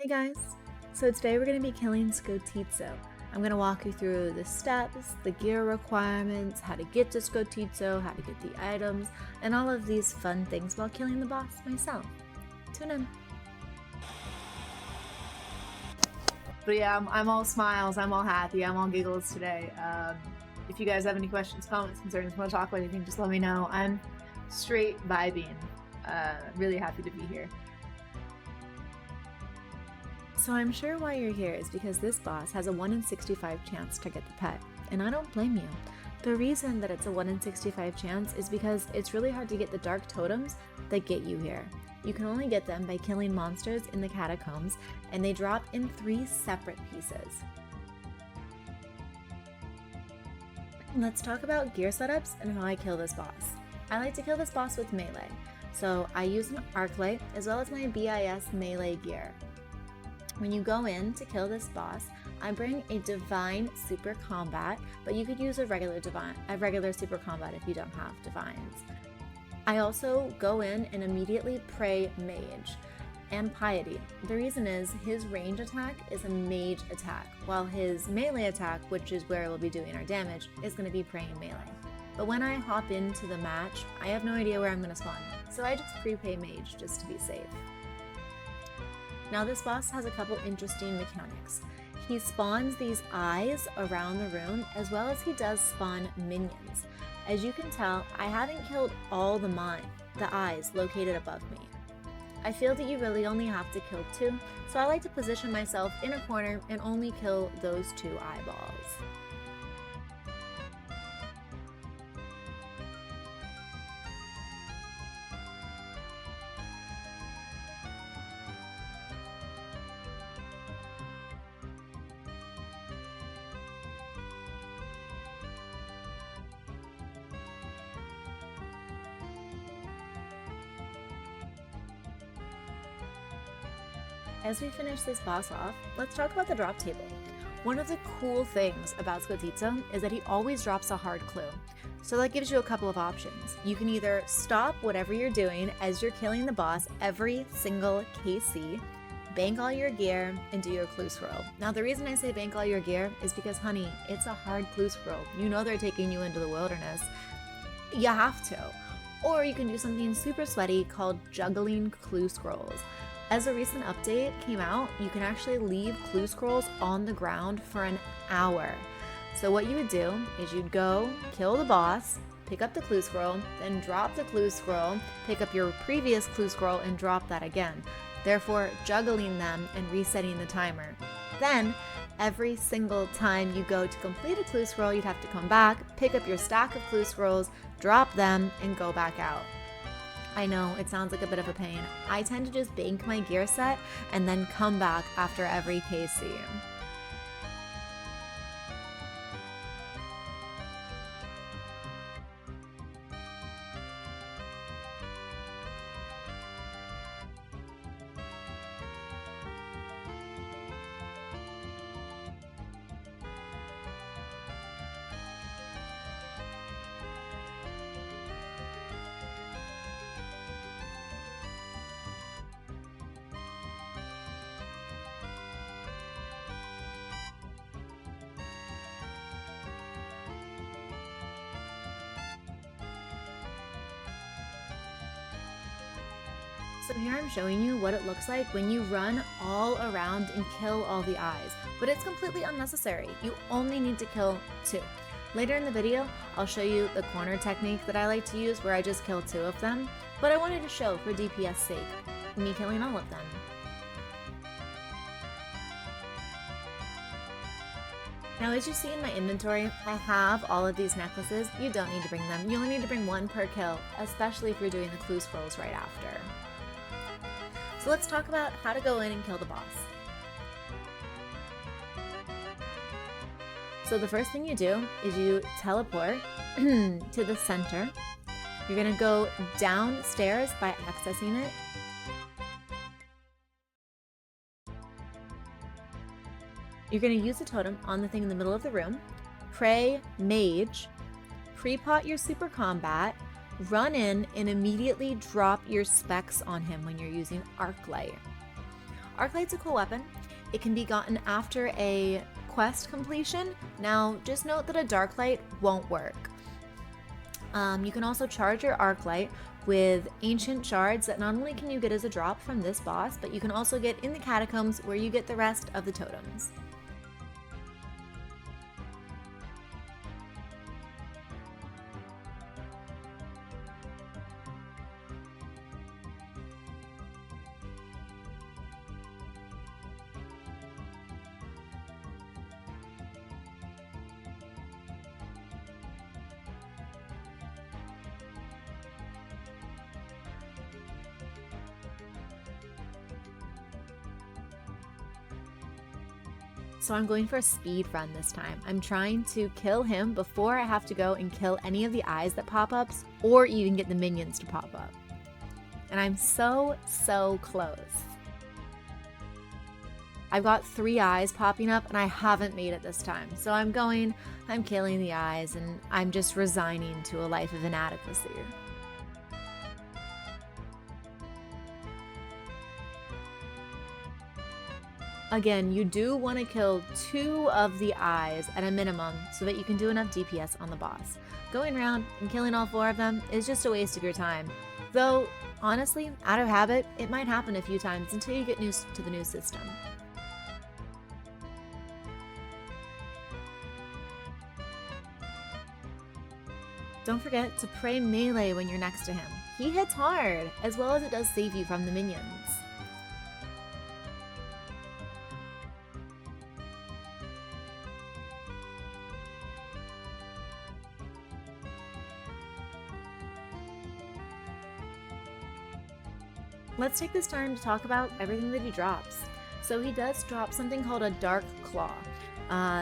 Hey guys, so today we're going to be killing Skotizo. I'm going to walk you through the steps, the gear requirements, how to get to Skotizo, how to get the items, and all of these fun things while killing the boss myself. Tune in. But yeah, I'm all smiles, I'm all happy, I'm all giggles today. If you guys have any questions, comments, concerns, want to talk about anything, just let me know. I'm straight vibing. Really happy to be here. So I'm sure why you're here is because this boss has a 1 in 65 chance to get the pet, and I don't blame you. The reason that it's a 1 in 65 chance is because it's really hard to get the dark totems that get you here. You can only get them by killing monsters in the catacombs, and they drop in 3 separate pieces. Let's talk about gear setups and how I kill this boss. I like to kill this boss with melee, so I use an arc light as well as my BIS melee gear. When you go in to kill this boss, I bring a divine super combat, but you could use a regular super combat if you don't have divines. I also go in and immediately pray mage and piety. The reason is his range attack is a mage attack, while his melee attack, which is where we'll be doing our damage, is going to be praying melee. But when I hop into the match, I have no idea where I'm going to spawn, so I just prepay mage just to be safe. Now this boss has a couple interesting mechanics. He spawns these eyes around the room as well as he does spawn minions. As you can tell, I haven't killed all the eyes located above me. I feel that you really only have to kill 2, so I like to position myself in a corner and only kill those 2 eyeballs. As we finish this boss off, let's talk about the drop table. One of the cool things about Skotizo is that he always drops a hard clue. So that gives you a couple of options. You can either stop whatever you're doing as you're killing the boss every single KC, bank all your gear, and do your clue scroll. Now the reason I say bank all your gear is because, honey, it's a hard clue scroll. You know they're taking you into the wilderness. You have to. Or you can do something super sweaty called juggling clue scrolls. As a recent update came out, you can actually leave clue scrolls on the ground for an hour. So what you would do is you'd go kill the boss, pick up the clue scroll, then drop the clue scroll, pick up your previous clue scroll and drop that again, therefore juggling them and resetting the timer. Then, every single time you go to complete a clue scroll, you'd have to come back, pick up your stack of clue scrolls, drop them, and go back out. I know, it sounds like a bit of a pain. I tend to just bank my gear set and then come back after every KC. So here I'm showing you what it looks like when you run all around and kill all the eyes, but it's completely unnecessary. You only need to kill 2. Later in the video, I'll show you the corner technique that I like to use where I just kill 2 of them, but I wanted to show for DPS sake, me killing all of them. Now as you see in my inventory, I have all of these necklaces. You don't need to bring them. You only need to bring 1 per kill, especially if you're doing the clue scrolls right after. So let's talk about how to go in and kill the boss. So the first thing you do is you teleport to the center. You're going to go downstairs by accessing it. You're going to use a totem on the thing in the middle of the room, pray mage, pre-pot your super combat, run in and immediately drop your specs on him when you're using arc light. Arclight's a cool weapon. It can be gotten after a quest completion. Now, just note that a Darklight won't work. You can also charge your Arclight with ancient shards that not only can you get as a drop from this boss, but you can also get in the catacombs where you get the rest of the totems. So I'm going for a speed run this time. I'm trying to kill him before I have to go and kill any of the eyes that pop up, or even get the minions to pop up. And I'm so close. I've got 3 eyes popping up and I haven't made it this time. So I'm killing the eyes, and I'm just resigning to a life of inadequacy. Again, you do want to kill 2 of the eyes at a minimum so that you can do enough DPS on the boss. Going around and killing all 4 of them is just a waste of your time. Though, honestly, out of habit, it might happen a few times until you get used to the new system. Don't forget to pray melee when you're next to him. He hits hard, as well as it does save you from the minions. Let's take this time to talk about everything that he drops. So he does drop something called a Dark Claw.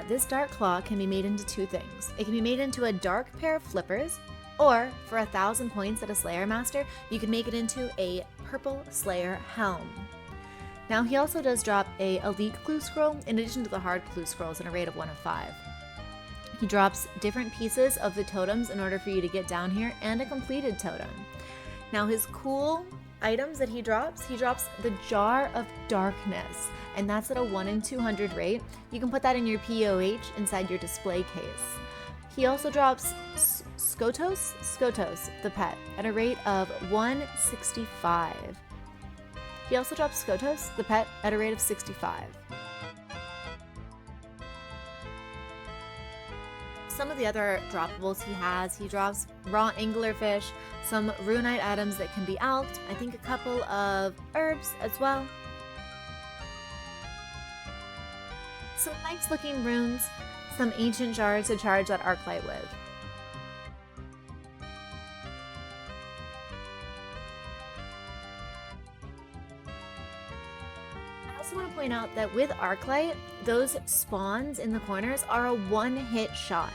This Dark Claw can be made into 2 things. It can be made into a dark pair of flippers, or for 1,000 points at a Slayer Master, you can make it into a purple Slayer helm. Now he also does drop a Elite Clue Scroll in addition to the Hard Clue Scrolls in a rate of 1 of 5. He drops different pieces of the totems in order for you to get down here, and a completed totem. Now his cool items that he drops the Jar of Darkness, and that's at a 1 in 200 rate. You can put that in your POH inside your display case. He also drops Skotizo, the pet, at a rate of 165. He also drops Skotizo, the pet, at a rate of 65. Some of the other droppables he drops raw anglerfish, some runite items that can be alked, I think a couple of herbs as well. Some nice looking runes, some ancient shards to charge that Arclight with. I also want to point out that with Arclight, those spawns in the corners are a 1-hit shot.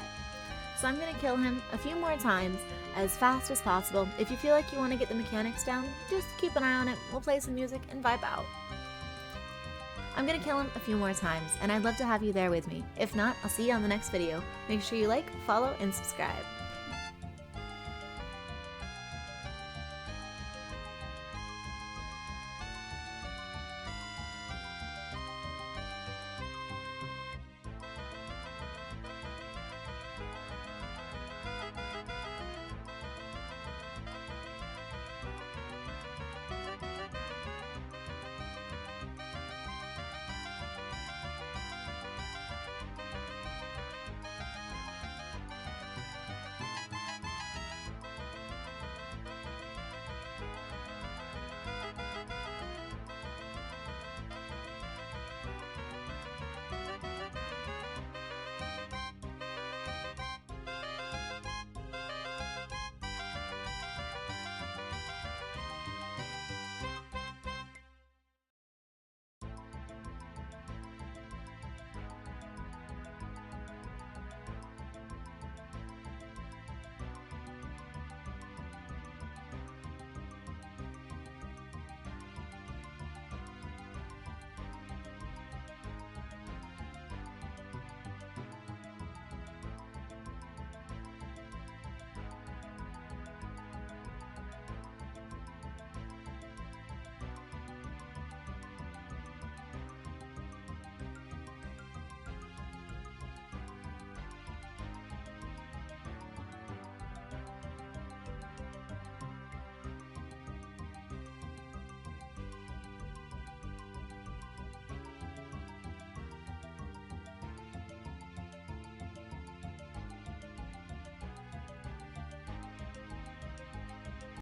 So I'm going to kill him a few more times as fast as possible. If you feel like you want to get the mechanics down, just keep an eye on it. We'll play some music and vibe out. I'm going to kill him a few more times, and I'd love to have you there with me. If not, I'll see you on the next video. Make sure you like, follow, and subscribe.